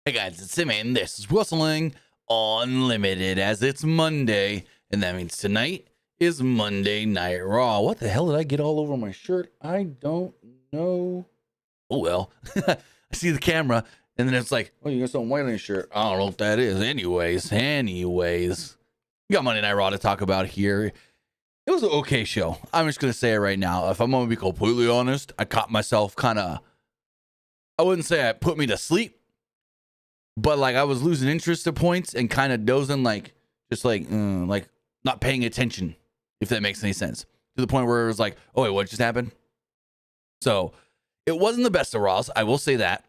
Hey guys, it's Simmy, and this is Wrestling Unlimited, as it's Monday, and that means tonight is Monday Night Raw. What the hell did I get all over my shirt? I don't know. Oh well. I see the camera, and then it's like, oh, you got something white on your shirt. I don't know what that is. Anyways, we got Monday Night Raw to talk about here. It was an okay show. I'm just going to say it right now. If I'm going to be completely honest, I caught myself I wouldn't say it put me to sleep, but like I was losing interest at points and kind of dozing, like not paying attention, if that makes any sense, to the point where it was like, oh wait, what just happened? So it wasn't the best of Raws, I will say that.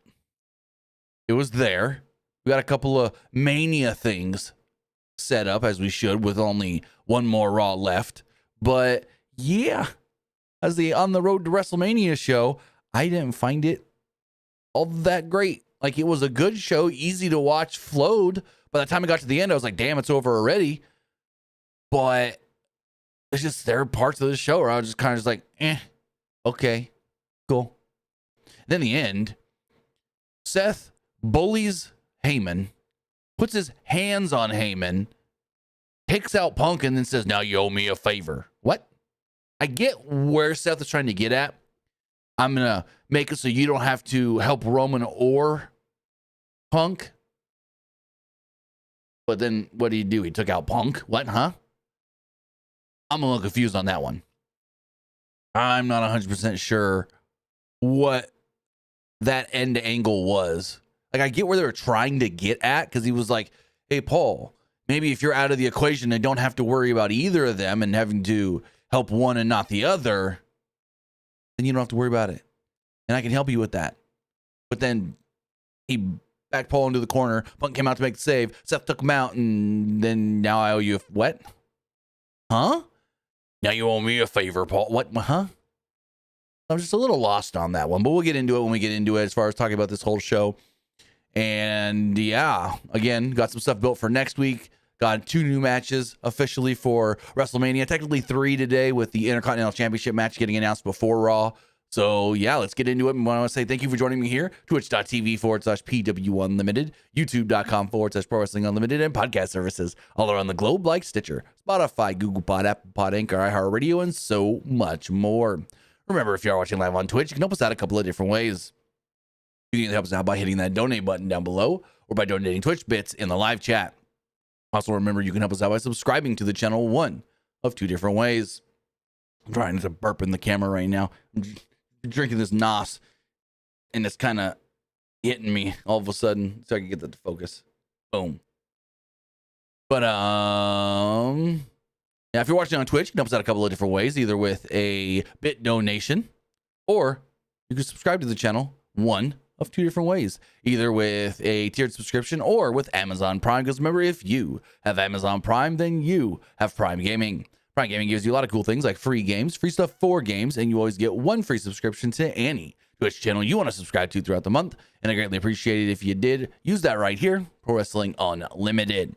It was there. We got a couple of Mania things set up, as we should, with only one more Raw left. But yeah, as the On the Road to WrestleMania show, I didn't find it all that great. Like, it was a good show, easy to watch, flowed. By the time it got to the end, I was like, damn, it's over already. But it's just, there are parts of the show where I was just kind of like, okay, cool. Then the end, Seth bullies Heyman, puts his hands on Heyman, takes out Punk, and then says, now you owe me a favor. What? I get where Seth is trying to get at. I'm going to make it so you don't have to help Roman or Punk. But then what did he do? He took out Punk. What, huh? I'm a little confused on that one. I'm not 100% sure what that end angle was. Like, I get where they were trying to get at, because he was like, hey, Paul, maybe if you're out of the equation and don't have to worry about either of them and having to help one and not the other, then you don't have to worry about it. And I can help you with that. But then he backed Paul into the corner. Punk came out to make the save. Seth took him out, and then now I owe you what? Huh? Now you owe me a favor, Paul. What? Huh? I'm just a little lost on that one, but we'll get into it when we get into it, as far as talking about this whole show. And yeah, again, got some stuff built for next week. Got 2 new matches officially for WrestleMania. Technically 3 today, with the Intercontinental Championship match getting announced before Raw. So yeah, let's get into it. And I want to say thank you for joining me here. Twitch.tv/PWU Unlimited, YouTube.com/Pro Wrestling Unlimited, and podcast services all around the globe like Stitcher, Spotify, Google Pod, Apple Pod, Anchor, iHeartRadio, and so much more. Remember, if you are watching live on Twitch, you can help us out a couple of different ways. You can help us out by hitting that donate button down below, or by donating Twitch bits in the live chat. Also, remember, you can help us out by subscribing to the channel, one of 2 different ways. I'm trying to burp in the camera right now. I'm drinking this NOS, and it's kind of hitting me all of a sudden, so I can get that to focus. Boom. But, yeah, if you're watching on Twitch, you can help us out a couple of different ways, either with a bit donation, or you can subscribe to the channel, one of 2 different ways, either with a tiered subscription or with Amazon Prime. Because remember, if you have Amazon Prime, then you have Prime Gaming. Prime Gaming gives you a lot of cool things like free games, free stuff for games, and you always get 1 free subscription to any Twitch channel you want to subscribe to throughout the month. And I greatly appreciate it if you did use that right here, Pro Wrestling Unlimited.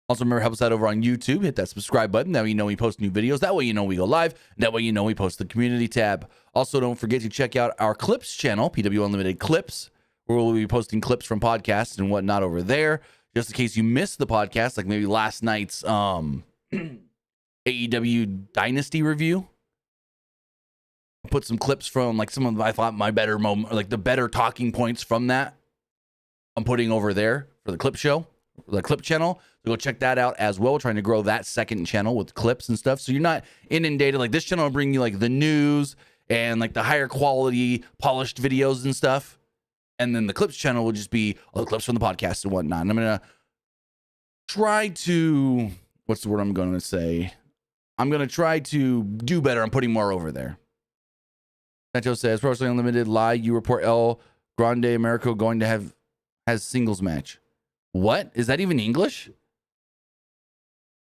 Also, remember, help us out over on YouTube. Hit that subscribe button. That way you know we post new videos. That way you know we go live. That way you know we post the community tab. Also, don't forget to check out our Clips channel, PW Unlimited Clips, where we'll be posting clips from podcasts and whatnot over there. Just in case you missed the podcast, like maybe last night's AEW Dynasty review. I put some clips from like some of I thought my better moment, like the better talking points from that, I'm putting over there for the clip show, the clip channel. So go check that out as well. We're trying to grow that second channel with clips and stuff, so you're not inundated. Like, this channel will bring you like the news and like the higher quality polished videos and stuff, and then the clips channel will just be all the clips from the podcast and whatnot. And I'm gonna try to, what's the word I'm going to say? I'm gonna try to do better. I'm putting more over there. Sancho says, Pro Wrestling Unlimited lie. You report El Grande Americo going to has singles match. What? Is that even English?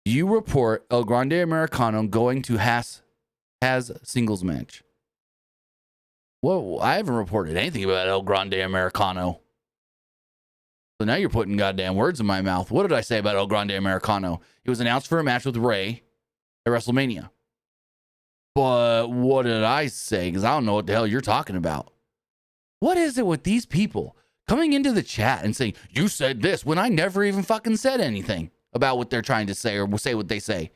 You report El Grande Americano going to has singles match. Whoa, I haven't reported anything about El Grande Americano. So now you're putting goddamn words in my mouth. What did I say about El Grande Americano? He was announced for a match with Rey at WrestleMania. But what did I say? Because I don't know what the hell you're talking about. What is it with these people coming into the chat and saying, you said this when I never even fucking said anything about what they're trying to say or say what they say.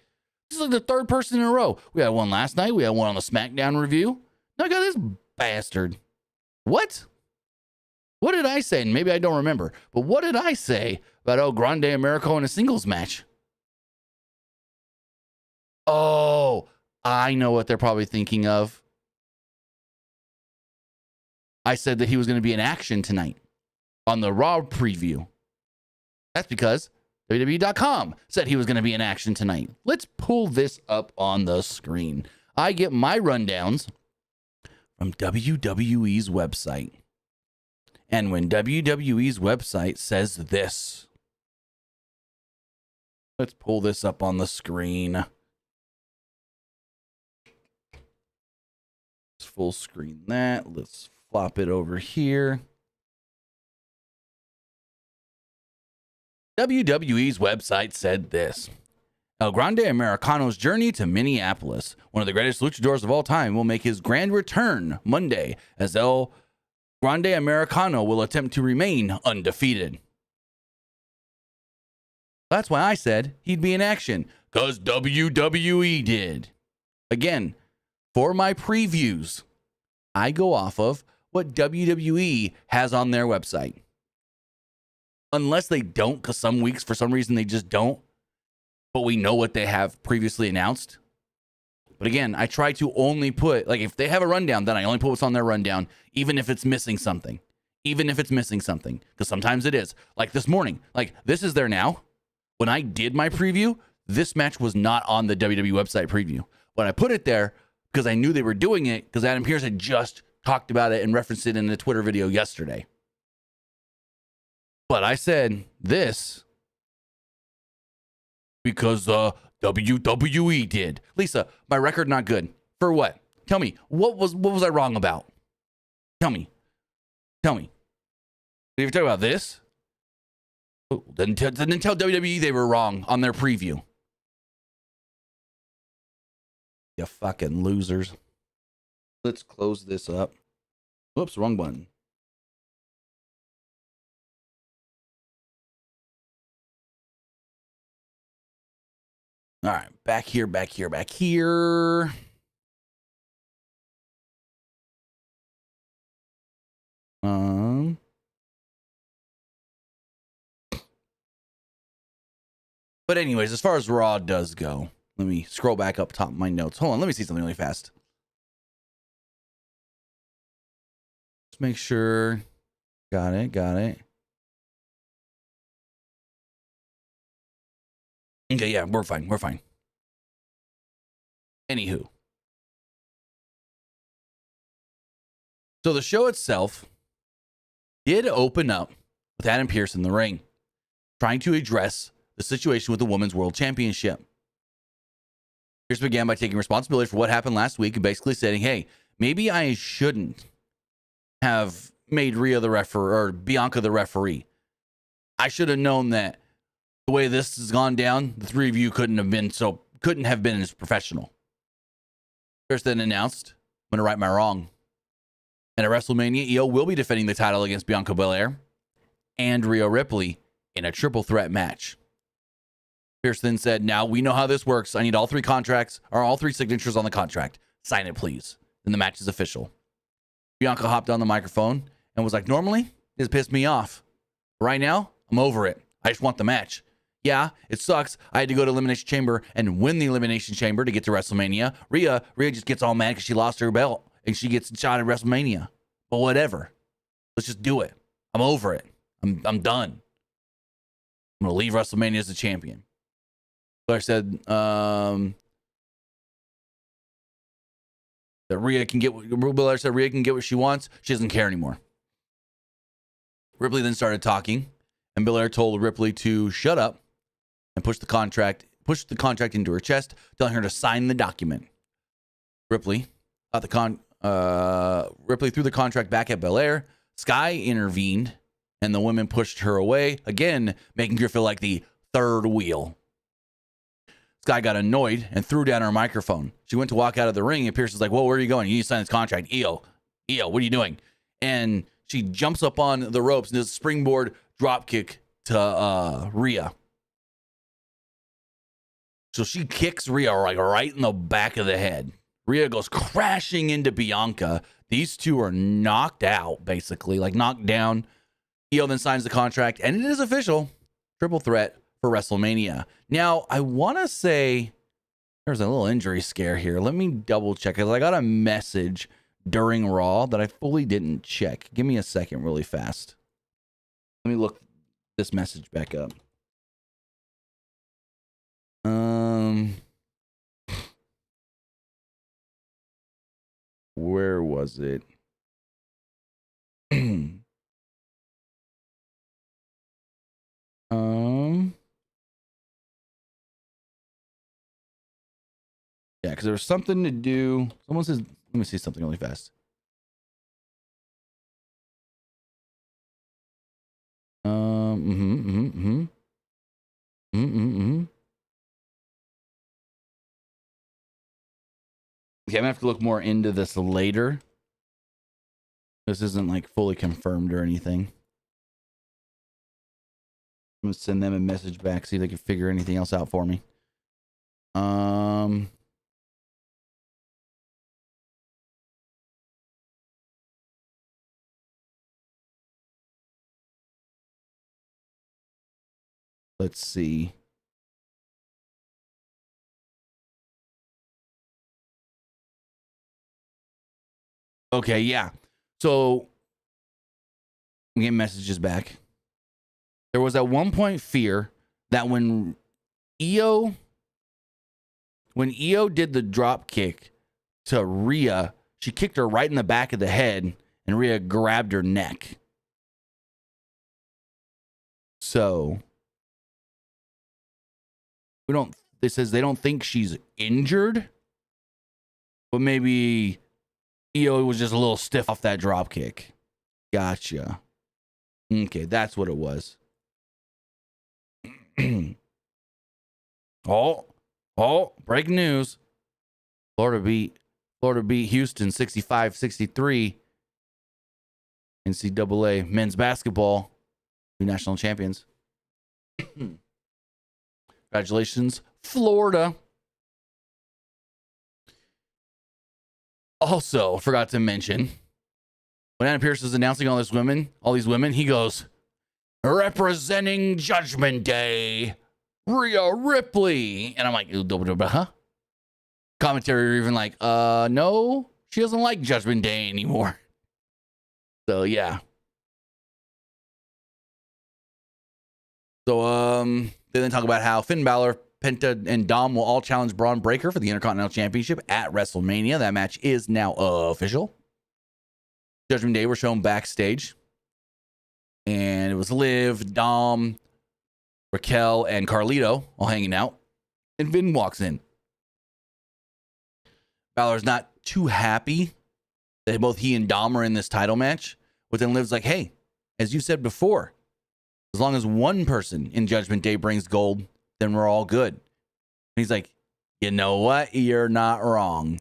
This is like the third person in a row. We had one last night. We had one on the SmackDown review. Now I got this bastard. What? What did I say? And maybe I don't remember. But what did I say about El Grande Americo in a singles match? Oh, I know what they're probably thinking of. I said that he was going to be in action tonight on the Raw preview. That's because WWE.com said he was going to be in action tonight. Let's pull this up on the screen. I get my rundowns from WWE's website. And when WWE's website says this, let's pull this up on the screen. Let's full screen that. Let's flop it over here. WWE's website said this. El Grande Americano's journey to Minneapolis, one of the greatest luchadors of all time, will make his grand return Monday as El Grande Americano will attempt to remain undefeated. That's why I said he'd be in action, because WWE did. Again, for my previews, I go off of what WWE has on their website. Unless they don't, because some weeks, for some reason, they just don't. But we know what they have previously announced. But again, I try to only put, like, if they have a rundown, then I only put what's on their rundown, even if it's missing something. Even if it's missing something. Because sometimes it is. Like this morning. Like, this is there now. When I did my preview, this match was not on the WWE website preview. But I put it there because I knew they were doing it, because Adam Pearce had just talked about it and referenced it in the Twitter video yesterday. But I said this because WWE did. Lisa, my record not good. For what? Tell me. What was I wrong about? Tell me. If you're talking about this, then tell WWE they were wrong on their preview. You fucking losers. Let's close this up. Whoops, wrong button. All right, back here. But anyways, as far as Raw does go, let me scroll back up top of my notes. Hold on, let me see something really fast. Just make sure. Got it. Okay, yeah, we're fine. Anywho. So the show itself did open up with Adam Pearce in the ring, trying to address the situation with the Women's World Championship. Pearce began by taking responsibility for what happened last week and basically saying, hey, maybe I shouldn't have made Rhea the referee or Bianca the referee. I should have known that the way this has gone down, the three of you couldn't have been as professional. Pearce then announced, I'm going to right my wrong. And at WrestleMania, Io will be defending the title against Bianca Belair and Rhea Ripley in a triple threat match. Pearce then said, now we know how this works. I need all three signatures on the contract. Sign it, please. Then the match is official. Bianca hopped on the microphone and was like, normally, this pissed me off. Right now, I'm over it. I just want the match. Yeah, it sucks. I had to go to Elimination Chamber and win the Elimination Chamber to get to WrestleMania. Rhea just gets all mad because she lost her belt and she gets shot at WrestleMania. But whatever. Let's just do it. I'm over it. I'm done. I'm going to leave WrestleMania as the champion. But I said that Rhea can get what she wants. She doesn't care anymore. Ripley then started talking, and Belair told Ripley to shut up and pushed the contract into her chest, telling her to sign the document. Ripley threw the contract back at Belair. Sky intervened, and the women pushed her away, again, making her feel like the third wheel. Sky got annoyed and threw down her microphone. She went to walk out of the ring, and Pearce was like, whoa, where are you going? You need to sign this contract. Io, what are you doing? And she jumps up on the ropes and does a springboard drop kick to Rhea. So she kicks Rhea like right in the back of the head. Rhea goes crashing into Bianca. These two are knocked out, basically, like knocked down. Io then signs the contract, and it is official. Triple threat for WrestleMania. Now, I want to say there's a little injury scare here. Let me double check, because I got a message during Raw that I fully didn't check. Give me a second really fast. Let me look this message back up. Where was it? Yeah, because there was something to do. Someone says, let me see something really fast. Okay, I'm gonna have to look more into this later. This isn't like fully confirmed or anything. I'm gonna send them a message back, see if they can figure anything else out for me. Let's see. Okay, yeah. So I'm getting messages back. There was at one point fear that when Io did the drop kick to Rhea, she kicked her right in the back of the head, and Rhea grabbed her neck. So it says they don't think she's injured, but maybe Io was just a little stiff off that drop kick. Gotcha. Okay, that's what it was. Breaking news. Florida beat Houston 65-63. NCAA men's basketball, 2 national champions. Congratulations, Florida. Also, forgot to mention, when Adam Pearce is announcing all these women, he goes, representing Judgment Day, Rhea Ripley. And I'm like, huh? Commentary even like, no, she doesn't like Judgment Day anymore. So, yeah. So, they then talk about how Finn Balor, Penta, and Dom will all challenge Braun Breaker for the Intercontinental Championship at WrestleMania. That match is now official. Judgment Day were shown backstage. And it was Liv, Dom, Raquel, and Carlito all hanging out. And Finn walks in. Balor's not too happy that both he and Dom are in this title match. But then Liv's like, hey, as you said before, as long as one person in Judgment Day brings gold, then we're all good. And he's like, you know what? You're not wrong.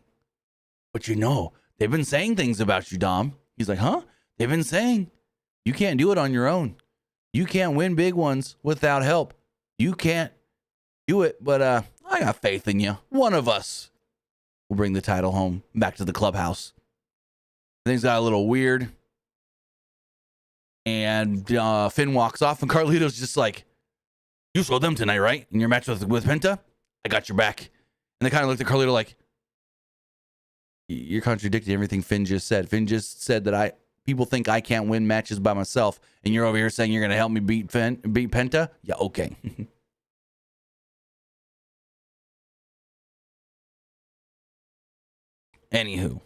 But they've been saying things about you, Dom. He's like, huh? They've been saying you can't do it on your own. You can't win big ones without help. You can't do it, but I got faith in you. One of us will bring the title home back to the clubhouse. Things got a little weird. And Finn walks off, and Carlito's just like, you saw them tonight, right? In your match with Penta? I got your back. And they kind of looked at Carlito like, you're contradicting everything Finn just said. Finn just said that people think I can't win matches by myself, and you're over here saying you're going to help me beat Penta? Yeah, okay. Anywho.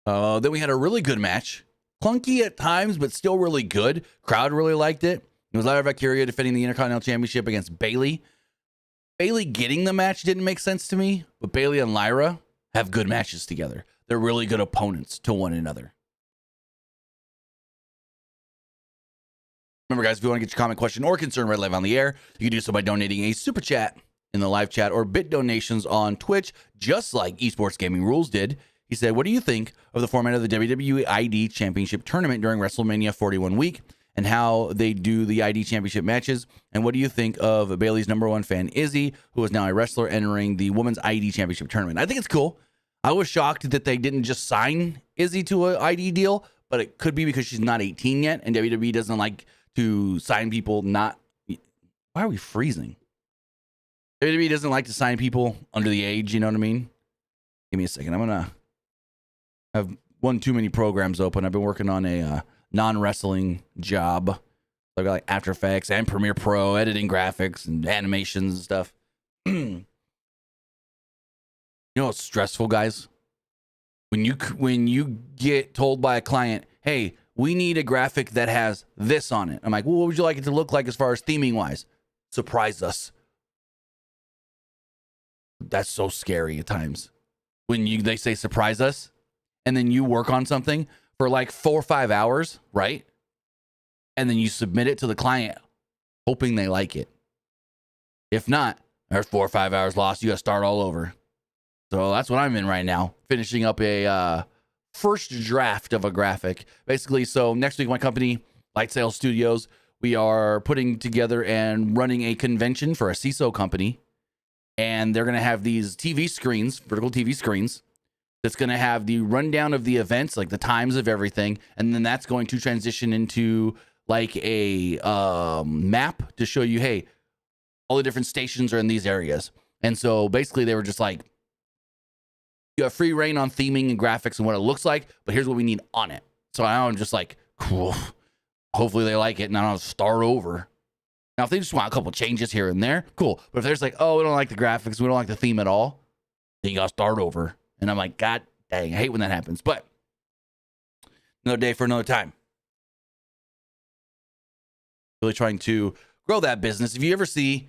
Then we had a really good match. Clunky at times, but still really good. Crowd really liked it. It was Lyra Valkyria defending the Intercontinental Championship against Bayley. Bayley getting the match didn't make sense to me, but Bayley and Lyra have good matches together. They're really good opponents to one another. Remember, guys, if you want to get your comment, question, or concern read live on the air, you can do so by donating a super chat in the live chat or bit donations on Twitch, just like Esports Gaming Rules did. He said, what do you think of the format of the WWE ID Championship Tournament during WrestleMania 41 week and how they do the ID Championship matches? And what do you think of Bayley's number one fan, Izzy, who is now a wrestler entering the Women's ID Championship Tournament? I think it's cool. I was shocked that they didn't just sign Izzy to an ID deal, but it could be because she's not 18 yet, and WWE doesn't like to sign people not... Why are we freezing? WWE doesn't like to sign people under the age, you know what I mean? Give me a second. I'm going to have one too many programs open. I've been working on a non-wrestling job. I've got like After Effects and Premiere Pro, editing graphics and animations and stuff. You know what's stressful, guys? When you get told by a client, hey, we need a graphic that has this on it. I'm like, well, what would you like it to look like as far as theming wise? Surprise us. That's so scary at times. When they say surprise us, and then you work on something for like 4 or 5 hours, right? And then you submit it to the client, hoping they like it. If not, there's 4 or 5 hours lost. You got to start all over. So that's what I'm in right now, finishing up a first draft of a graphic. Basically, so next week, my company, Light Sail Studios, we are putting together and running a convention for a CISO company. And they're going to have these TV screens, vertical TV screens, that's going to have the rundown of the events, like the times of everything. And then that's going to transition into like a map to show you, hey, all the different stations are in these areas. And so basically they were just like, you have free reign on theming and graphics and what it looks like, but here's what we need on it. So I'm just like, cool. Hopefully they like it and I don't have to start over. Now, if they just want a couple changes here and there, cool. But if there's like, oh, we don't like the graphics, we don't like the theme at all, then you got to start over. And I'm like, God dang, I hate when that happens. But another day for another time. Really trying to grow that business. If you ever see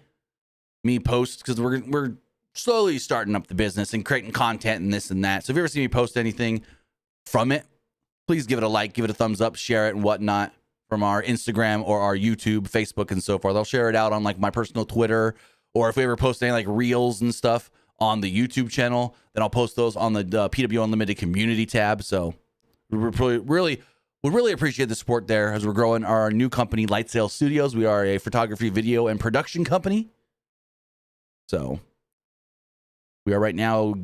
me post, because we're slowly starting up the business and creating content and this and that. So if you ever see me post anything from it, please give it a like, give it a thumbs up, share it and whatnot from our Instagram or our YouTube, Facebook, and so forth. I'll share it out on like my personal Twitter, or if we ever post any like reels and stuff on the YouTube channel, then I'll post those on the PWU Unlimited community tab. So we really appreciate the support there as we're growing our new company, Light Sail Studios. We are a photography, video, and production company. So we are right now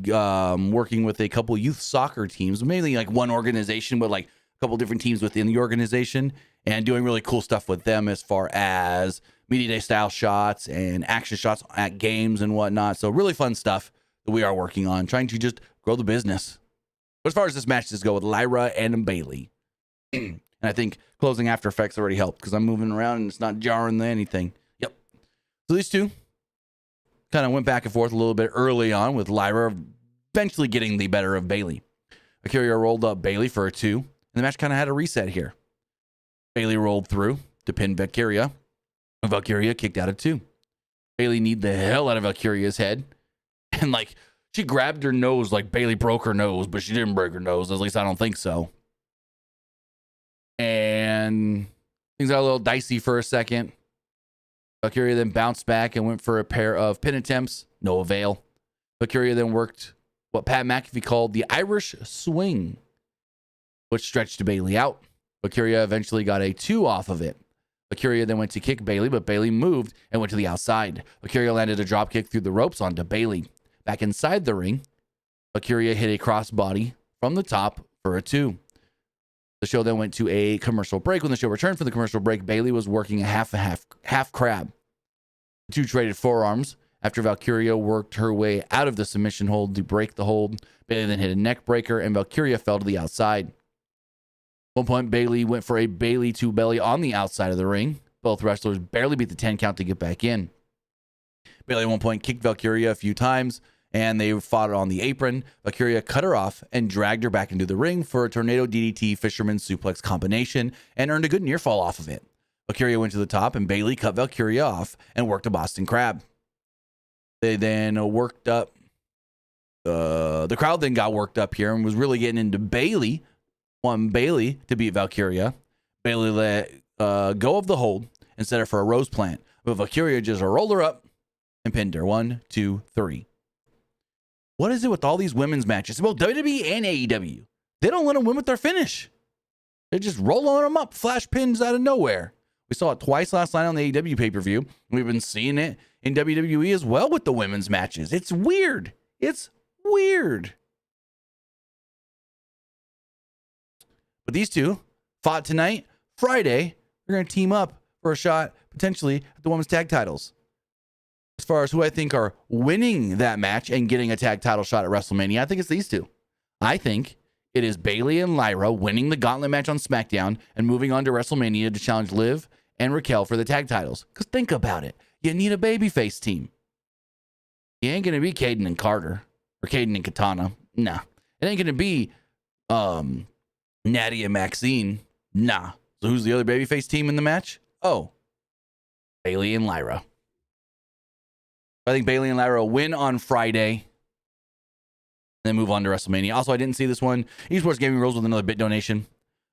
working with a couple youth soccer teams, mainly like one organization, but like a couple different teams within the organization, and doing really cool stuff with them as far as media day style shots and action shots at games and whatnot. So really fun stuff that we are working on, trying to just grow the business. But as far as this match does go with Lyra and Bayley, and I think closing After Effects already helped because I'm moving around and it's not jarring anything. Yep. So these two kind of went back and forth a little bit early on, with Lyra eventually getting the better of Bayley. Valkyria rolled up Bayley for a 2, and the match kind of had a reset here. Bayley rolled through to pin Valkyria, and Valkyria kicked out of 2. Bayley kneed the hell out of Valkyria's head, and like she grabbed her nose like Bayley broke her nose, but she didn't break her nose. At least I don't think so. And things got a little dicey for a second. Valkyria then bounced back and went for a pair of pin attempts. No avail. Valkyria then worked what Pat McAfee called the Irish swing, which stretched Bayley out. Valkyria eventually got a 2 off of it. Valkyria then went to kick Bayley, but Bayley moved and went to the outside. Valkyria landed a drop kick through the ropes onto Bayley. Back inside the ring, Valkyria hit a crossbody from the top for a 2. The show then went to a commercial break. When the show returned from the commercial break, Bayley was working a half crab. The two traded forearms after Valkyria worked her way out of the submission hold to break the hold. Bayley then hit a neck breaker, and Valkyria fell to the outside. At one point, Bayley went for a Bayley to belly on the outside of the ring. Both wrestlers barely beat the 10 count to get back in. Bayley at one point kicked Valkyria a few times, and they fought on the apron. Valkyria cut her off and dragged her back into the ring for a tornado DDT fisherman suplex combination and earned a good near fall off of it. Valkyria went to the top, and Bayley cut Valkyria off and worked a Boston Crab. They then worked up. The crowd then got worked up here and was really getting into Bayley. Won Bayley to beat Valkyria. Bayley let go of the hold and set her for a rose plant. But Valkyria just rolled her up and pinned her. 1, 2, 3. What is it with all these women's matches? Well, WWE and AEW, they don't let them win with their finish. They're just rolling them up, flash pins out of nowhere. We saw it twice last night on the AEW pay-per-view. We've been seeing it in WWE as well with the women's matches. It's weird. It's weird. But these two fought tonight. Friday, they're going to team up for a shot, potentially, at the women's tag titles. As far as who I think are winning that match and getting a tag title shot at WrestleMania, I think it's these two. I think it is Bayley and Lyra winning the gauntlet match on SmackDown and moving on to WrestleMania to challenge Liv and Raquel for the tag titles. Because think about it. You need a babyface team. You ain't going to be Caden and Carter or Caden and Katana. Nah. It ain't going to be Natty and Maxine. Nah. So who's the other babyface team in the match? Oh, Bayley and Lyra. I think Bayley and Lyra will win on Friday, then move on to WrestleMania. Also, I didn't see this one. Esports Gaming Rules with another bit donation.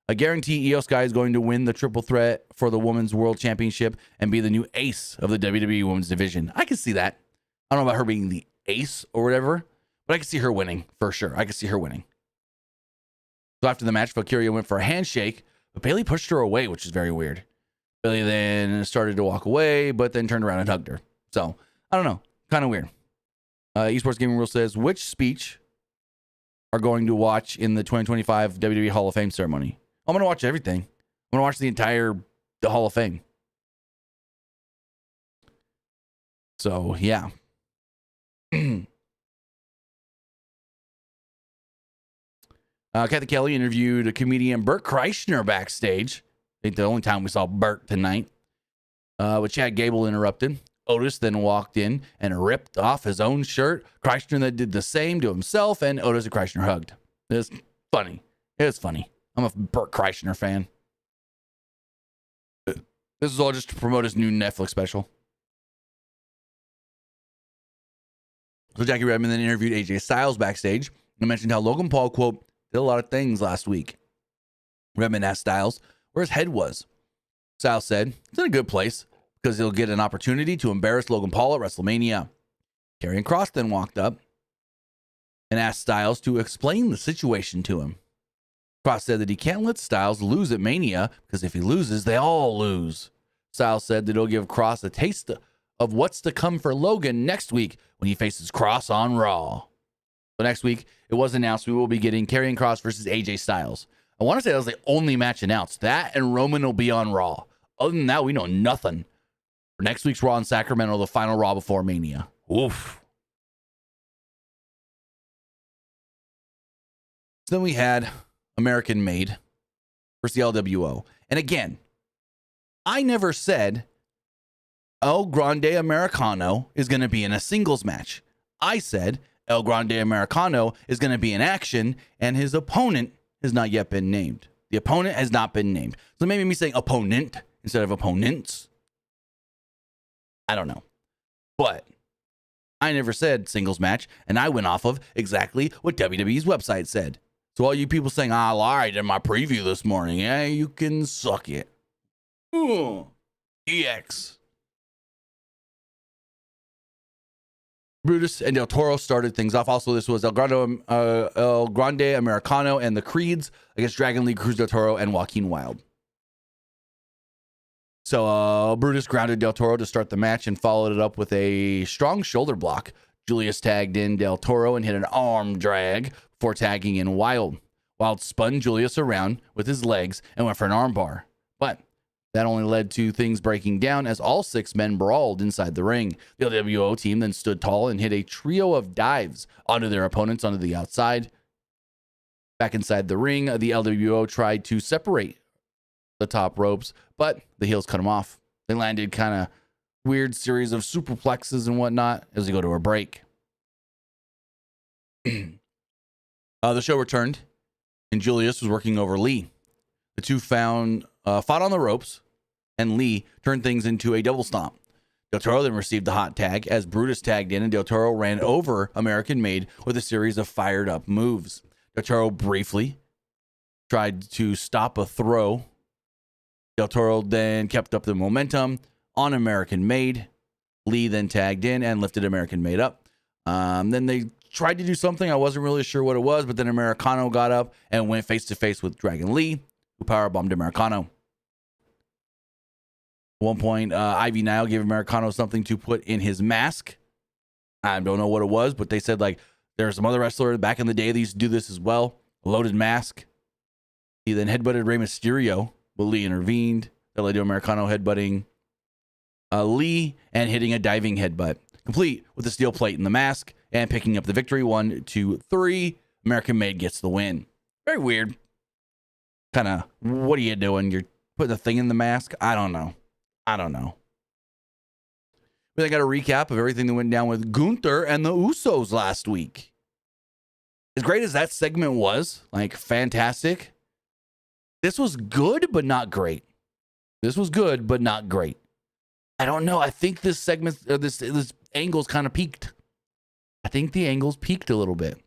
I guarantee Io Sky is going to win the triple threat for the Women's World Championship and be the new ace of the WWE Women's Division. I can see that. I don't know about her being the ace or whatever, but I can see her winning for sure. I can see her winning. So after the match, Valkyria went for a handshake, but Bayley pushed her away, which is very weird. Bayley then started to walk away, but then turned around and hugged her. So, I don't know. Kind of weird. Esports Gaming Rule says, which speech are going to watch in the 2025 WWE Hall of Fame ceremony? I'm going to watch everything. I'm going to watch the entire Hall of Fame. So, yeah. Kathy Kelly interviewed a comedian Bert Kreischer backstage. I think the only time we saw Bert tonight. But Chad Gable interrupted. Otis then walked in and ripped off his own shirt. Kreischer then did the same to himself, and Otis and Kreischer hugged. It's funny. It's funny. I'm a Bert Kreischer fan. This is all just to promote his new Netflix special. So Jackie Redmond then interviewed AJ Styles backstage and mentioned how Logan Paul, quote, did a lot of things last week. Redmond asked Styles where his head was. Styles said, it's in a good place because he'll get an opportunity to embarrass Logan Paul at WrestleMania. Karrion Kross then walked up and asked Styles to explain the situation to him. Kross said that he can't let Styles lose at Mania because if he loses, they all lose. Styles said that he'll give Kross a taste of what's to come for Logan next week when he faces Kross on Raw. So next week, it was announced we will be getting Karrion Kross versus AJ Styles. I want to say that was the only match announced. That and Roman will be on Raw. Other than that, we know nothing. For next week's Raw in Sacramento, the final Raw before Mania. Oof. So then we had American Made versus the LWO. And again, I never said El Grande Americano is going to be in a singles match. I said El Grande Americano is going to be in action, and his opponent has not yet been named. The opponent has not been named. So maybe me saying opponent instead of opponents. I don't know. But I never said singles match, and I went off of exactly what WWE's website said. So all you people saying, I lied in my preview this morning, yeah, you can suck it. EX. Brutus and Del Toro started things off. Also, this was El Grande Americano and the Creeds against Dragon League, Cruz Del Toro, and Joaquin Wilde. So Brutus grounded Del Toro to start the match and followed it up with a strong shoulder block. Julius tagged in Del Toro and hit an arm drag before tagging in Wilde. Wilde spun Julius around with his legs and went for an arm bar. But that only led to things breaking down as all six men brawled inside the ring. The LWO team then stood tall and hit a trio of dives onto their opponents onto the outside. Back inside the ring, the LWO tried to separate the top ropes, but the heels cut them off. They landed kind of weird series of superplexes and whatnot as they go to a break. The show returned, and Julius was working over Lee. The two fought on the ropes, and Lee turned things into a double stomp. Del Toro then received the hot tag as Brutus tagged in, and Del Toro ran over American Made with a series of fired up moves. Del Toro briefly tried to stop a throw. Del Toro then kept up the momentum on American Made. Lee then tagged in and lifted American Made up. Then they tried to do something. I wasn't really sure what it was, but then Americano got up and went face-to-face with Dragon Lee, who powerbombed Americano. At one point, Ivy Nile gave Americano something to put in his mask. I don't know what it was, but they said, like, there's some other wrestler back in the day that used to do this as well. A loaded mask. He then headbutted Rey Mysterio, but Lee intervened. That led to Americano headbutting Lee and hitting a diving headbutt, complete with the steel plate in the mask and picking up the victory. 1, 2, 3. American Made gets the win. Very weird. Kind of, what are you doing? You're putting a thing in the mask? I don't know. But I got a recap of everything that went down with Gunther and the Usos last week. As great as that segment was, like, fantastic, this was good, but not great. This was good, but not great. I don't know. I think this segment, this angle's kind of peaked. I think the angle's peaked a little bit.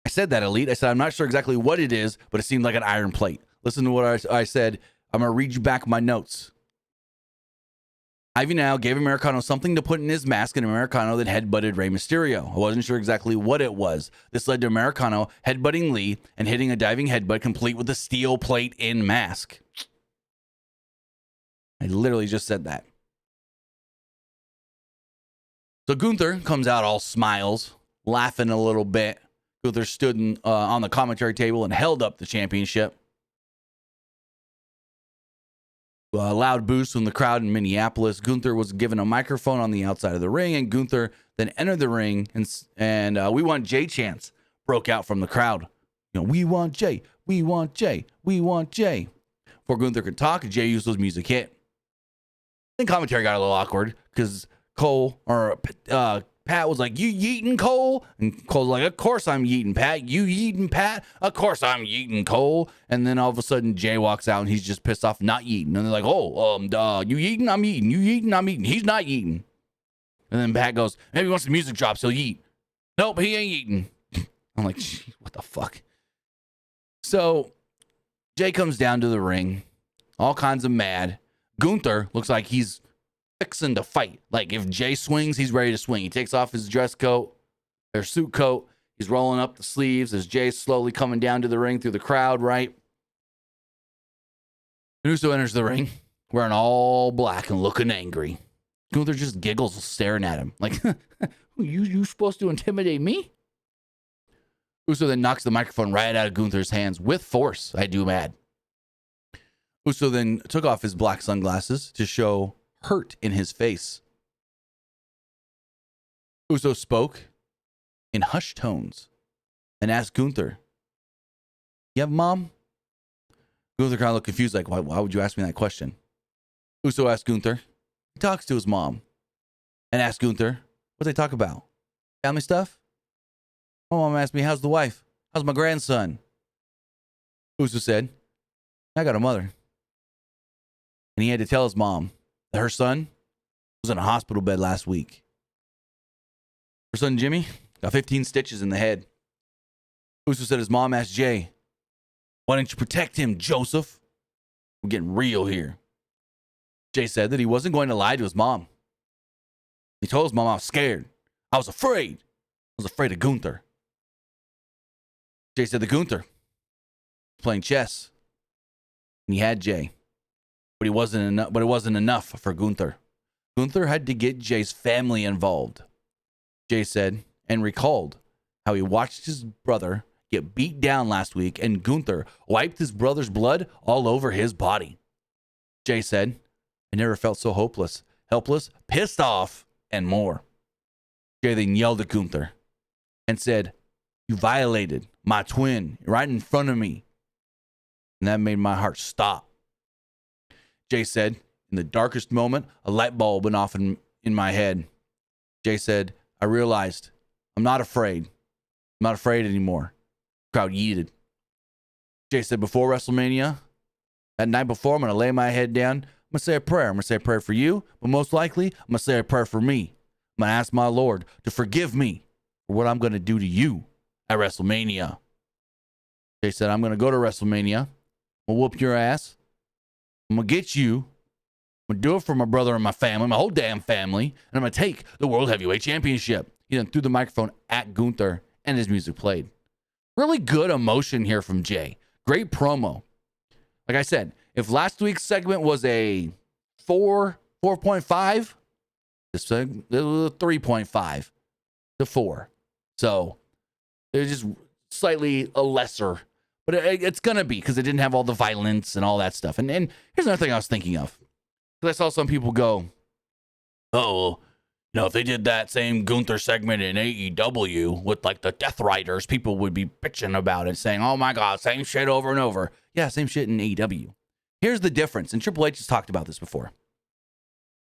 I said that, Elite. I said, I'm not sure exactly what it is, but it seemed like an iron plate. Listen to what I said. I'm going to read you back my notes. Ivy now gave Americano something to put in his mask, and Americano then headbutted Rey Mysterio. I wasn't sure exactly what it was. This led to Americano headbutting Lee and hitting a diving headbutt complete with a steel plate in mask. I literally just said that. So Gunther comes out all smiles, laughing a little bit. Gunther stood on the commentary table and held up the championship. A loud boost from the crowd in Minneapolis. Gunther was given a microphone on the outside of the ring, and Gunther then entered the ring, and "We Want Jey" chants broke out from the crowd. You know, "We want Jey, we want Jey, we want Jey." Before Gunther could talk, Jey Uso's music hit. Then commentary got a little awkward because Pat was like, "You yeetin' Cole?" And Cole's like, "Of course I'm yeetin' Pat. You yeetin' Pat? Of course I'm yeetin' Cole." And then all of a sudden, Jey walks out and he's just pissed off, not yeetin'. And they're like, "You yeetin'? I'm yeetin'. You yeetin'? I'm yeetin'. He's not yeetin'." And then Pat goes, "Maybe once the music drops, he'll yeet." "Nope, he ain't yeetin'." I'm like, what the fuck? So Jey comes down to the ring, all kinds of mad. Gunther looks like he's fixing to fight. Like, if Jey swings, he's ready to swing. He takes off his dress coat, or suit coat. He's rolling up the sleeves as Jey's slowly coming down to the ring through the crowd, right? Uso enters the ring wearing all black and looking angry. Gunther just giggles, staring at him. Like, you supposed to intimidate me? Uso then knocks the microphone right out of Gunther's hands with force, I do add. Uso then took off his black sunglasses to show hurt in his face. Uso spoke in hushed tones and asked Gunther, "You have a mom?" Gunther kind of looked confused, like, why would you ask me that question? Uso asked Gunther. He talks to his mom and asked Gunther, what they talk about? Family stuff? My mom asked me, how's the wife? How's my grandson? Uso said, I got a mother. And he had to tell his mom that her son was in a hospital bed last week. Her son Jimmy got 15 stitches in the head. Uso said his mom asked Jey, why didn't you protect him, Joseph? We're getting real here. Jey said that he wasn't going to lie to his mom. He told his mom I was scared. I was afraid. I was afraid of Gunther. Jey said that Gunther was playing chess. And he had Jey. But it wasn't enough for Gunther. Gunther had to get Jey's family involved. Jey said and recalled how he watched his brother get beat down last week and Gunther wiped his brother's blood all over his body. Jey said, I never felt so hopeless, helpless, pissed off, and more. Jey then yelled at Gunther and said, you violated my twin right in front of me. And that made my heart stop. Jey said, in the darkest moment, a light bulb went off in my head. Jey said, I realized I'm not afraid. I'm not afraid anymore. Crowd yeeted. Jey said, before WrestleMania, that night before, I'm going to lay my head down. I'm going to say a prayer. I'm going to say a prayer for you, but most likely, I'm going to say a prayer for me. I'm going to ask my Lord to forgive me for what I'm going to do to you at WrestleMania. Jey said, I'm going to go to WrestleMania, I'm gonna whoop your ass. I'm gonna get you. I'm gonna do it for my brother and my family, my whole damn family, and I'm gonna take the World Heavyweight Championship. He then threw the microphone at Gunther, and his music played. Really good emotion here from Jey. Great promo. Like I said, if last week's segment was a 4.5, this segment it was a 3.5 to 4. So it's just slightly a lesser, but it's gonna be because it didn't have all the violence and all that stuff. And here's another thing I was thinking of, because I saw some people go, "Oh, if they did that same Gunther segment in AEW with like the Death Riders, people would be bitching about it, saying, oh my God, same shit over and over." Yeah, same shit in AEW. Here's the difference, and Triple H has talked about this before.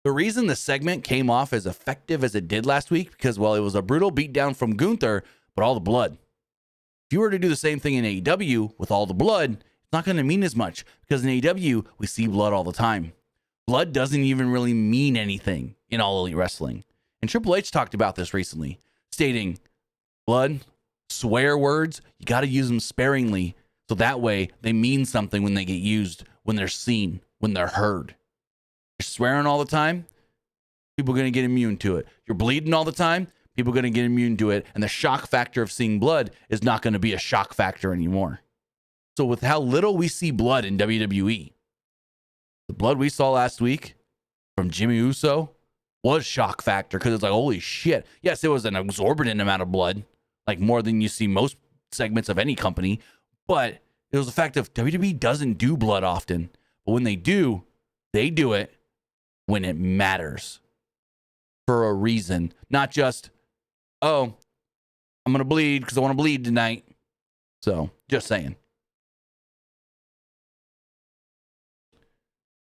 The reason the segment came off as effective as it did last week, because, well, it was a brutal beatdown from Gunther, but all the blood. If you were to do the same thing in AEW with all the blood, it's not going to mean as much, because in AEW, we see blood all the time. Blood doesn't even really mean anything in All Elite Wrestling. And Triple H talked about this recently, stating, blood, swear words, you got to use them sparingly, so that way they mean something when they get used, when they're seen, when they're heard. You're swearing all the time, people are going to get immune to it. You're bleeding all the time, people are going to get immune to it, and the shock factor of seeing blood is not going to be a shock factor anymore. So with how little we see blood in WWE, the blood we saw last week from Jey Uso was shock factor, because it's like, holy shit. Yes, it was an exorbitant amount of blood, like more than you see most segments of any company, but it was the fact of WWE doesn't do blood often, but when they do it when it matters for a reason, not just, oh, I'm going to bleed because I want to bleed tonight. So, just saying.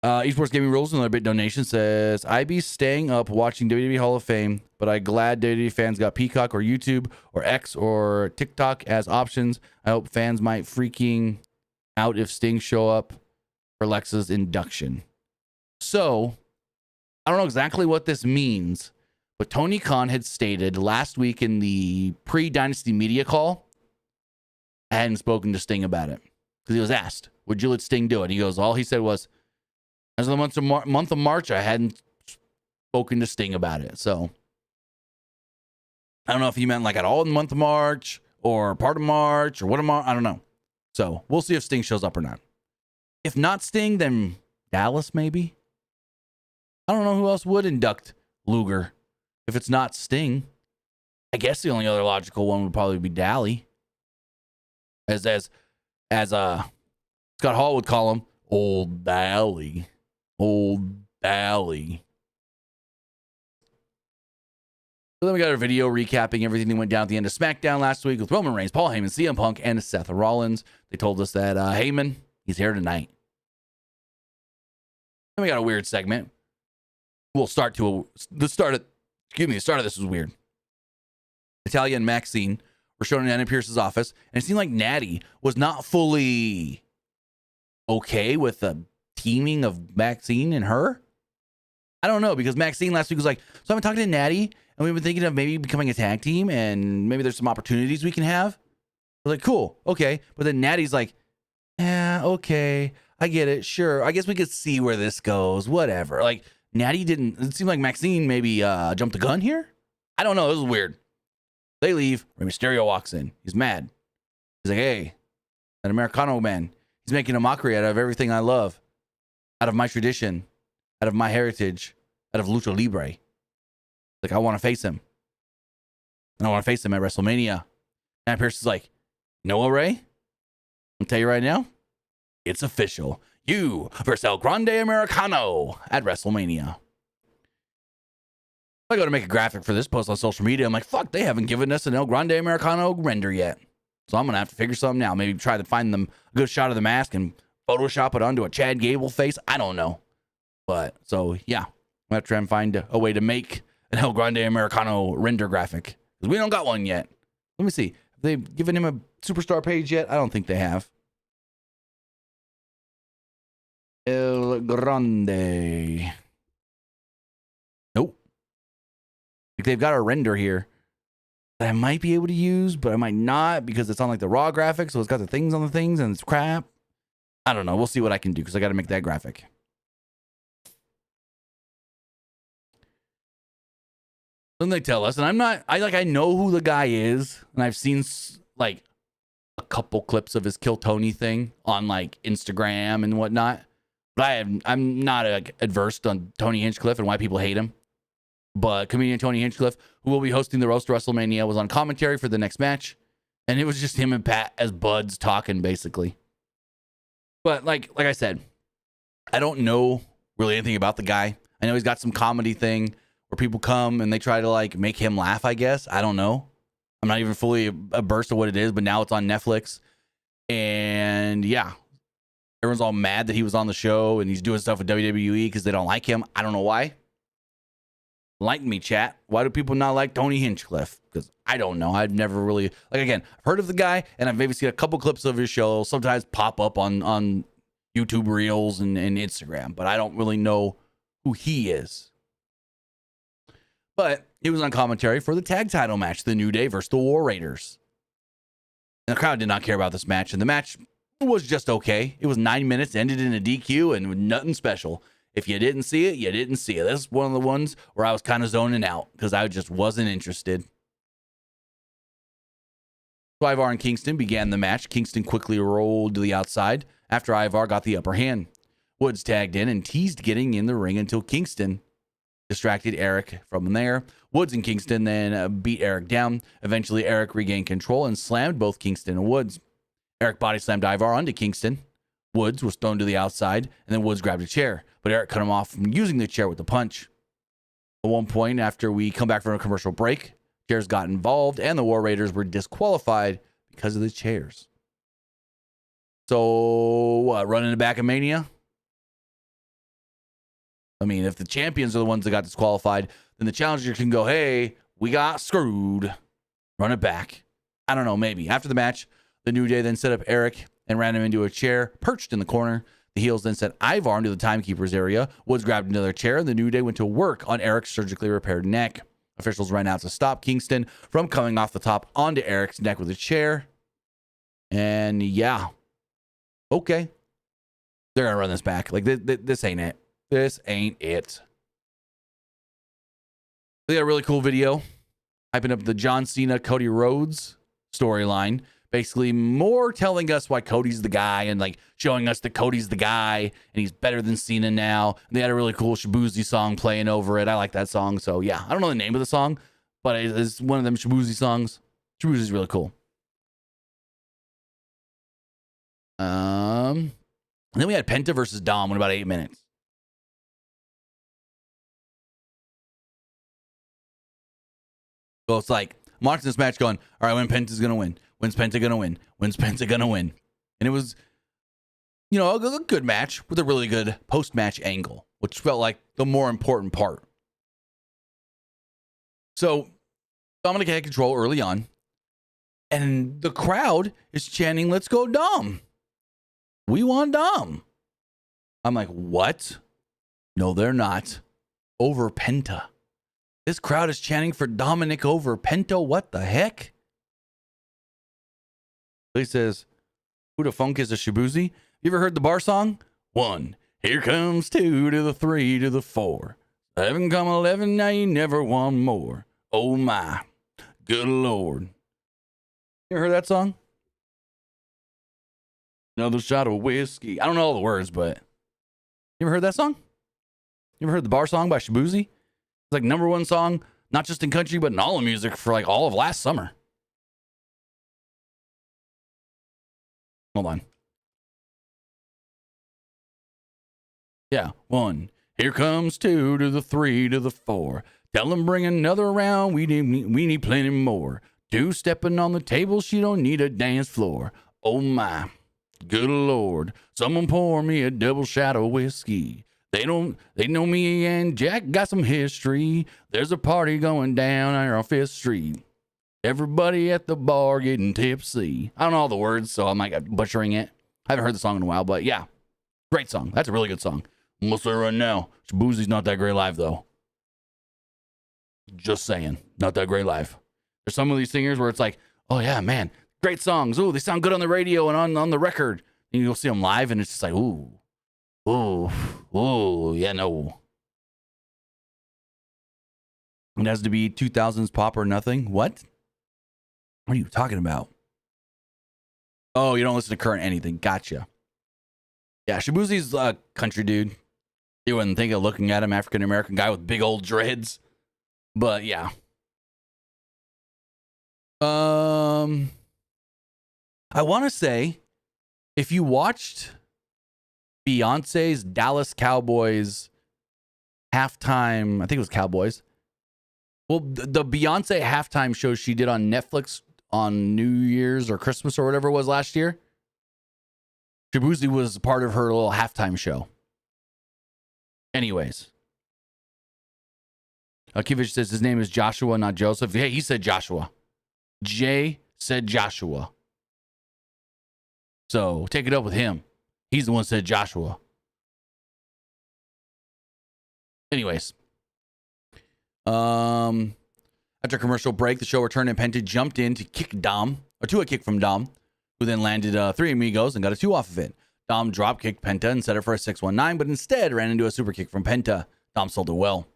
Esports Gaming Rules, another bit donation, says, I be staying up watching WWE Hall of Fame, but I glad WWE fans got Peacock or YouTube or X or TikTok as options. I hope fans might freaking out if Sting show up for Lexa's induction. So, I don't know exactly what this means, but Tony Khan had stated last week in the pre-Dynasty media call, I hadn't spoken to Sting about it, because he was asked, would you let Sting do it? He goes, all he said was, as of the month of March, I hadn't spoken to Sting about it. So, I don't know if he meant like at all in the month of March, or part of March, or what of March, I don't know. So, we'll see if Sting shows up or not. If not Sting, then Dallas maybe? I don't know who else would induct Luger if it's not Sting. I guess the only other logical one would probably be Dally. As Scott Hall would call him, Old Dally. Old Dally. So then we got our video recapping everything that went down at the end of SmackDown last week with Roman Reigns, Paul Heyman, CM Punk, and Seth Rollins. They told us that Heyman, he's here tonight. Then we got a weird segment. The start of this was weird. Natalya and Maxine were shown in Anna Pierce's office, and it seemed like Natty was not fully okay with the teaming of Maxine and her. I don't know, because Maxine last week was like, so I've been talking to Natty, and we've been thinking of maybe becoming a tag team, and maybe there's some opportunities we can have. I was like, cool, okay. But then Natty's like, yeah, okay, I get it, sure. I guess we could see where this goes, whatever. Like, Natty didn't, it seemed like Maxine maybe jumped the gun here. I don't know, it was weird. They leave, Rey Mysterio walks in. He's mad. He's like, hey, that Americano man, he's making a mockery out of everything I love, out of my tradition, out of my heritage, out of Lucha Libre. Like, I want to face him. And I want to face him at WrestleMania. And Pierce is like, Noah Ray, I'll tell you right now, it's official. You versus El Grande Americano at WrestleMania. I go to make a graphic for this post on social media. I'm like, fuck, they haven't given us an El Grande Americano render yet. So I'm going to have to figure something out. Maybe try to find them a good shot of the mask and Photoshop it onto a Chad Gable face. I don't know. But, so, yeah. I'm going to have to try and find a way to make an El Grande Americano render graphic. Because we don't got one yet. Let me see. Have they given him a superstar page yet? I don't think they have. El Grande. Nope. Like, they've got a render here that I might be able to use, but I might not, because it's on like the raw graphics, so it's got the things on the things and it's crap. I don't know. We'll see what I can do because I got to make that graphic. Then they tell us, and I know who the guy is, and I've seen like a couple clips of his Kill Tony thing on like Instagram and whatnot. But I'm not adverse on Tony Hinchcliffe and why people hate him. But comedian Tony Hinchcliffe, who will be hosting the Roast to WrestleMania, was on commentary for the next match. And it was just him and Pat as buds talking, basically. But like I said, I don't know really anything about the guy. I know he's got some comedy thing where people come and they try to like make him laugh, I guess. I don't know. I'm not even fully abreast of what it is, but now it's on Netflix. And yeah, everyone's all mad that he was on the show and he's doing stuff with WWE because they don't like him. I don't know why. Like me, chat. Why do people not like Tony Hinchcliffe? Because I don't know. I've never really, like, again, I've heard of the guy and I've maybe seen a couple clips of his show, sometimes pop up on YouTube Reels and Instagram, but I don't really know who he is. But he was on commentary for the tag title match, the New Day versus the War Raiders. And the crowd did not care about this match, and the match was just okay. It was 9 minutes, ended in a DQ, and nothing special. If you didn't see it, you didn't see it. This is one of the ones where I was kind of zoning out because I just wasn't interested. So Ivar and Kingston began the match. Kingston quickly rolled to the outside after Ivar got the upper hand. Woods tagged in and teased getting in the ring until Kingston distracted Eric from there. Woods and Kingston then beat Eric down. Eventually, Eric regained control and slammed both Kingston and Woods. Eric body slammed Ivar onto Kingston. Woods was thrown to the outside, and then Woods grabbed a chair, but Eric cut him off from using the chair with a punch. At one point, after we come back from a commercial break, chairs got involved, and the War Raiders were disqualified because of the chairs. So, what, running it back in Mania? I mean, if the champions are the ones that got disqualified, then the challenger can go, hey, we got screwed. Run it back. I don't know, maybe. After the match, the New Day then set up Eric and ran him into a chair perched in the corner. The heels then sent Ivar into the timekeeper's area. Woods grabbed another chair, and the New Day went to work on Eric's surgically repaired neck. Officials ran out to stop Kingston from coming off the top onto Eric's neck with a chair. And yeah. Okay. They're going to run this back. Like, this ain't it. This ain't it. They got a really cool video hyping up the John Cena, Cody Rhodes storyline. Basically, more telling us why Cody's the guy and like showing us that Cody's the guy and he's better than Cena now. And they had a really cool Shabuzi song playing over it. I like that song. So yeah, I don't know the name of the song, but it's one of them Shabuzi songs. Shabuzi's really cool. And then we had Penta versus Dom in about 8 minutes. So it's like, I'm watching this match going, all right, when Penta's going to win? When's Penta going to win? When's Penta going to win? And it was, you know, a good match with a really good post-match angle, which felt like the more important part. So Dominik had control early on, and the crowd is chanting, let's go Dom. We want Dom. I'm like, what? No, they're not. Over Penta. This crowd is chanting for Dominik over Penta. What the heck? He says, who the funk is a Shabuzi? You ever heard the bar song? 1, here comes 2 to the 3 to the 4. 7 come 11, now you never want more. Oh my, good Lord. You ever heard that song? Another shot of whiskey. I don't know all the words, but you ever heard that song? You ever heard the bar song by Shabuzi? It's like #1 song, not just in country, but in all of music for like all of last summer. Hold on. Yeah, 1. Here comes 2 to the 3 to the 4. Tell them bring another round. We need plenty more. 2 stepping on the table. She don't need a dance floor. Oh my, good Lord. Someone pour me a double shot of whiskey. They know me and Jack got some history. There's a party going down here on 5th Street. Everybody at the bar getting tipsy. I don't know all the words, so I'm like butchering it. I haven't heard the song in a while, but yeah. Great song. That's a really good song. I'm gonna say right now, Shabuzi's not that great live, though. Just saying. Not that great live. There's some of these singers where it's like, oh yeah, man, great songs. Oh, they sound good on the radio and on the record. And you'll see them live, and it's just like, ooh, yeah, no. It has to be 2000s pop or nothing. What? What are you talking about? Oh, you don't listen to current anything. Gotcha. Yeah, Shabuzi's a country dude. You wouldn't think of looking at him, African-American guy with big old dreads. But yeah. I want to say, if you watched Beyonce's Dallas Cowboys halftime, I think it was Cowboys. Well, the Beyonce halftime show she did on Netflix on New Year's or Christmas or whatever it was last year, Shabuzi was part of her little halftime show. Anyways. Akivich says his name is Joshua, not Joseph. Hey, he said Joshua. Jay said Joshua. So take it up with him. He's the one who said Joshua. Anyways. After commercial break, the show returned and Penta jumped in to kick Dom, or to a kick from Dom, who then landed 3 amigos and got a 2 off of it. Dom drop kicked Penta and set her for a 619, but instead ran into a super kick from Penta. Dom sold it well.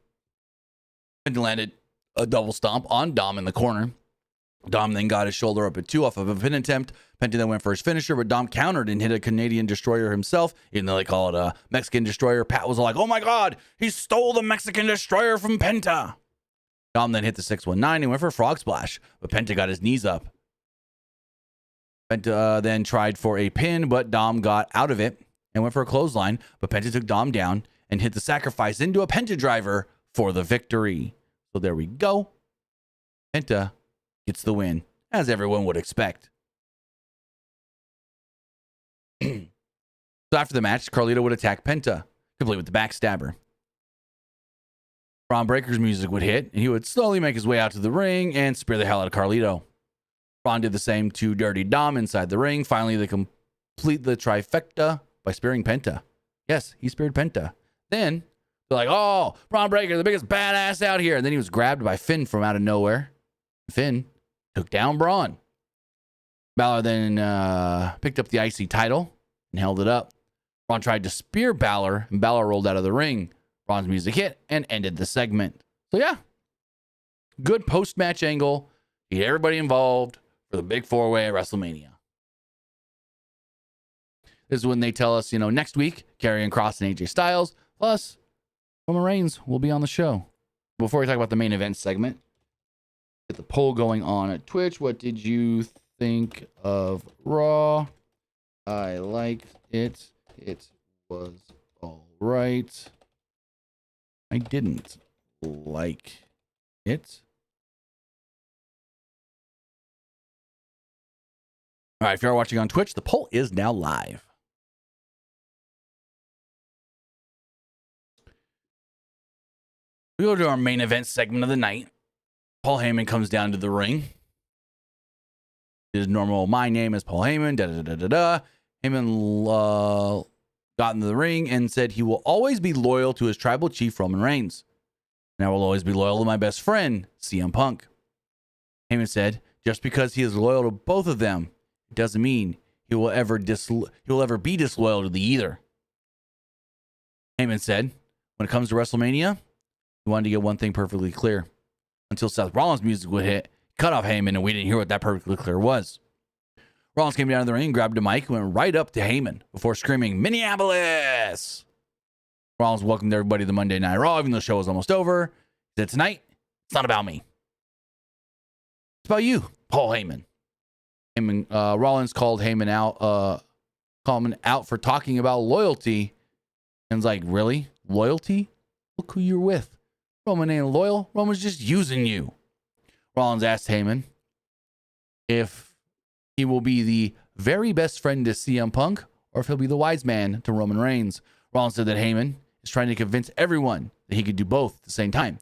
Penta landed a double stomp on Dom in the corner. Dom then got his shoulder up at 2 off of a pin attempt. Penta then went for his finisher, but Dom countered and hit a Canadian destroyer himself, even though they call it a Mexican destroyer. Pat was like, oh my God, he stole the Mexican destroyer from Penta. Dom then hit the 619 and went for a frog splash, but Penta got his knees up. Penta then tried for a pin, but Dom got out of it and went for a clothesline, but Penta took Dom down and hit the sacrifice into a Penta driver for the victory. So there we go. Penta gets the win, as everyone would expect. So after the match, Carlito would attack Penta, complete with the backstabber. Braun Breaker's music would hit, and he would slowly make his way out to the ring and spear the hell out of Carlito. Braun did the same to Dirty Dom inside the ring. Finally, they complete the trifecta by spearing Penta. Yes, he speared Penta. Then, they're like, oh, Braun Breaker, the biggest badass out here. And then he was grabbed by Finn from out of nowhere. Finn took down Braun. Balor then picked up the IC title and held it up. Braun tried to spear Balor, and Balor rolled out of the ring. Braun's music hit and ended the segment. So yeah, good post-match angle. Get everybody involved for the big 4-way at WrestleMania. This is when they tell us, next week, Karrion Kross and AJ Styles, plus Roman Reigns will be on the show. Before we talk about the main event segment, get the poll going on at Twitch. What did you think of Raw? I liked it. It was all right. I didn't like it. All right, if you are watching on Twitch, the poll is now live. We go to our main event segment of the night. Paul Heyman comes down to the ring. His normal, my name is Paul Heyman, da-da-da-da-da. Heyman got into the ring and said he will always be loyal to his tribal chief, Roman Reigns. And I will always be loyal to my best friend, CM Punk. Heyman said, just because he is loyal to both of them, it doesn't mean he will ever be disloyal to the either. Heyman said, when it comes to WrestleMania, he wanted to get one thing perfectly clear. Until Seth Rollins' music would hit, cut off Heyman, and we didn't hear what that perfectly clear was. Rollins came down to the ring, grabbed a mic, and went right up to Heyman before screaming, Minneapolis! Rollins welcomed everybody to the Monday Night Raw, even though the show was almost over. He said, tonight, it's not about me. It's about you, Paul Heyman. Rollins called Heyman out for talking about loyalty. And was like, really? Loyalty? Look who you're with. Roman ain't loyal. Roman's just using you. Rollins asked Heyman if he will be the very best friend to CM Punk or if he'll be the wise man to Roman Reigns. Rollins said that Heyman is trying to convince everyone that he could do both at the same time.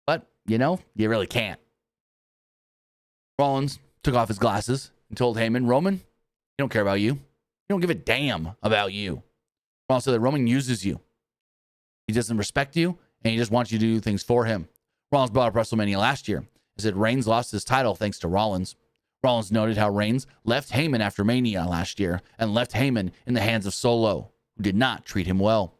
But, you really can't. Rollins took off his glasses and told Heyman, Roman, he don't care about you. He don't give a damn about you. Rollins said that Roman uses you. He doesn't respect you, and he just wants you to do things for him. Rollins brought up WrestleMania last year. He said Reigns lost his title thanks to Rollins. Rollins noted how Reigns left Heyman after Mania last year and left Heyman in the hands of Solo, who did not treat him well.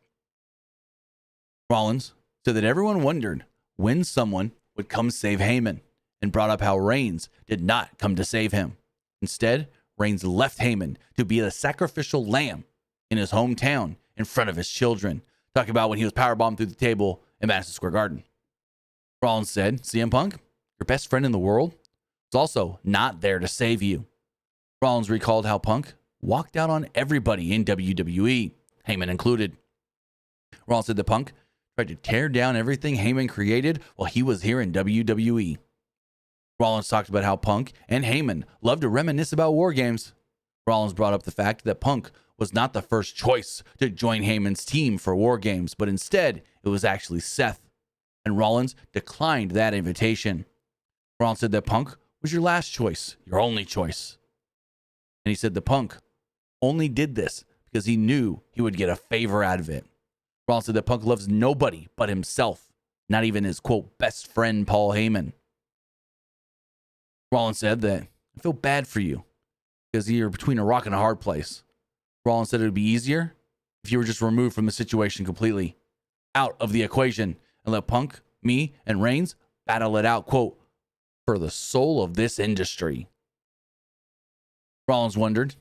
Rollins said that everyone wondered when someone would come save Heyman and brought up how Reigns did not come to save him. Instead, Reigns left Heyman to be the sacrificial lamb in his hometown in front of his children, talking about when he was powerbombed through the table in Madison Square Garden. Rollins said, CM Punk, your best friend in the world, is also not there to save you. Rollins recalled how Punk walked out on everybody in WWE, Heyman included. Rollins said that Punk tried to tear down everything Heyman created while he was here in WWE. Rollins talked about how Punk and Heyman loved to reminisce about War Games. Rollins brought up the fact that Punk was not the first choice to join Heyman's team for War Games, but instead it was actually Seth, and Rollins declined that invitation. Rollins said that Punk was your last choice, your only choice. And he said that Punk only did this because he knew he would get a favor out of it. Rollins said that Punk loves nobody but himself, not even his, quote, best friend, Paul Heyman. Rollins said that, I feel bad for you because you're between a rock and a hard place. Rollins said it would be easier if you were just removed from the situation completely, out of the equation, and let Punk, me, and Reigns battle it out, quote, for the soul of this industry. Rollins wondered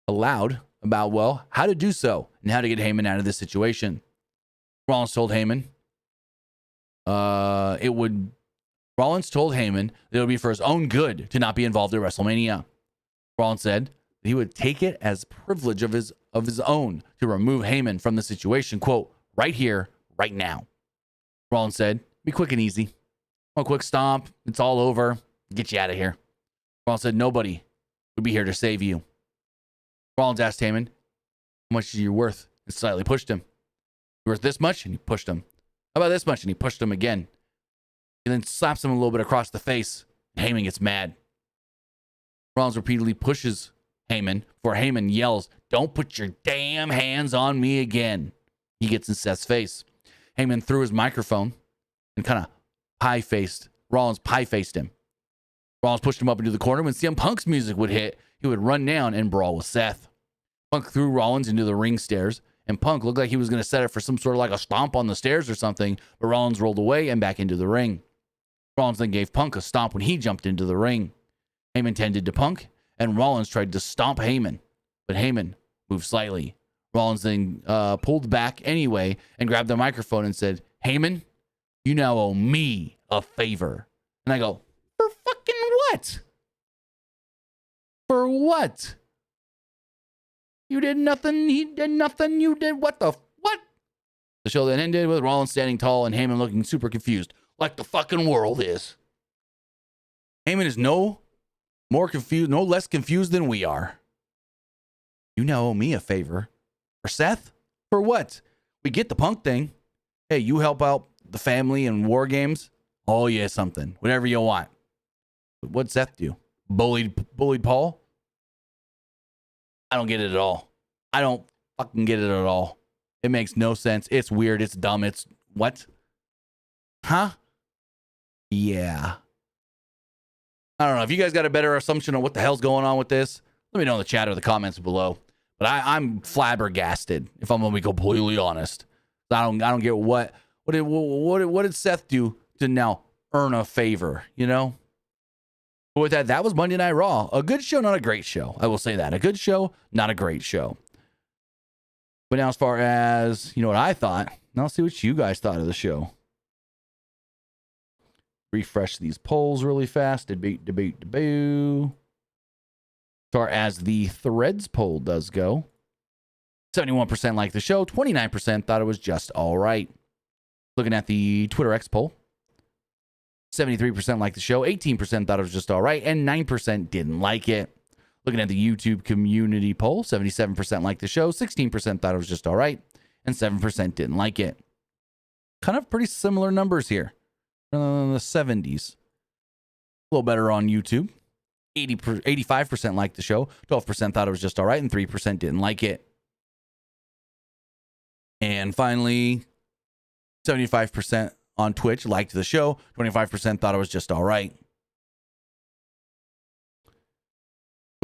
aloud about, well, how to do so and how to get Heyman out of this situation. Rollins told Heyman that it would be for his own good to not be involved at WrestleMania. Rollins said that he would take it as privilege of his own to remove Heyman from the situation, quote, right here, right now. Rollins said, be quick and easy. A quick stomp, it's all over, get you out of here. Rollins said nobody would be here to save you. Rollins asked Heyman, how much are you worth? And slightly pushed him. You worth this much? And he pushed him. How about this much? And he pushed him again. He then slaps him a little bit across the face. And Heyman gets mad. Rollins repeatedly pushes Heyman before Heyman yells, don't put your damn hands on me again. He gets in Seth's face. Heyman threw his microphone and kind of Rollins pie-faced him. Rollins pushed him up into the corner. When CM Punk's music would hit, he would run down and brawl with Seth. Punk threw Rollins into the ring stairs, and Punk looked like he was going to set it for some sort of like a stomp on the stairs or something, but Rollins rolled away and back into the ring. Rollins then gave Punk a stomp when he jumped into the ring. Heyman tended to Punk, and Rollins tried to stomp Heyman, but Heyman moved slightly. Rollins then pulled back anyway and grabbed the microphone and said, Heyman, you now owe me a favor. And I go, for fucking what? For what? You did nothing. He did nothing. You did what the what? The show then ended with Rollins standing tall and Heyman looking super confused, like the fucking world is. Heyman is no less confused than we are. You now owe me a favor. For Seth? For what? We get the Punk thing. Hey, you help out the family and War Games. Oh yeah, something. Whatever you want. But what'd Seth do? Bullied Paul? I don't get it at all. I don't fucking get it at all. It makes no sense. It's weird. It's dumb. It's what? Huh? Yeah. I don't know. If you guys got a better assumption on what the hell's going on with this, let me know in the chat or the comments below. But I'm flabbergasted, if I'm gonna be completely honest. I don't get what did Seth do to now earn a favor, you know? But with that was Monday Night Raw. A good show, not a great show. I will say that. A good show, not a great show. But now as far as, you know what I thought, now let's see what you guys thought of the show. Refresh these polls really fast. Debate. As far as the threads poll does go, 71% liked the show, 29% thought it was just all right. Looking at the Twitter X poll, 73% liked the show, 18% thought it was just all right, and 9% didn't like it. Looking at the YouTube community poll, 77% liked the show, 16% thought it was just all right, and 7% didn't like it. Kind of pretty similar numbers here. The 70s. A little better on YouTube. 85% liked the show, 12% thought it was just all right, and 3% didn't like it. And finally, 75% on Twitch liked the show, 25% thought it was just all right.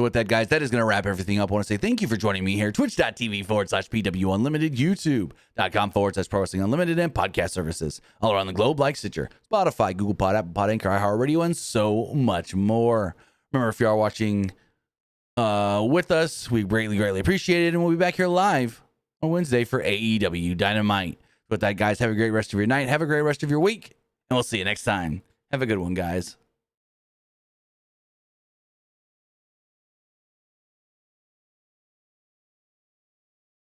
So with that, guys, that is going to wrap everything up. I want to say thank you for joining me here. Twitch.tv/PW Unlimited, YouTube.com/Pro Wrestling Unlimited, and podcast services all around the globe like Stitcher, Spotify, Google Pod, Apple Pod, Anchor, iHeartRadio, and so much more. Remember, if you are watching with us, we greatly appreciate it, and we'll be back here live on Wednesday for AEW Dynamite. With that, guys, have a great rest of your night. Have a great rest of your week, and we'll see you next time. Have a good one, guys.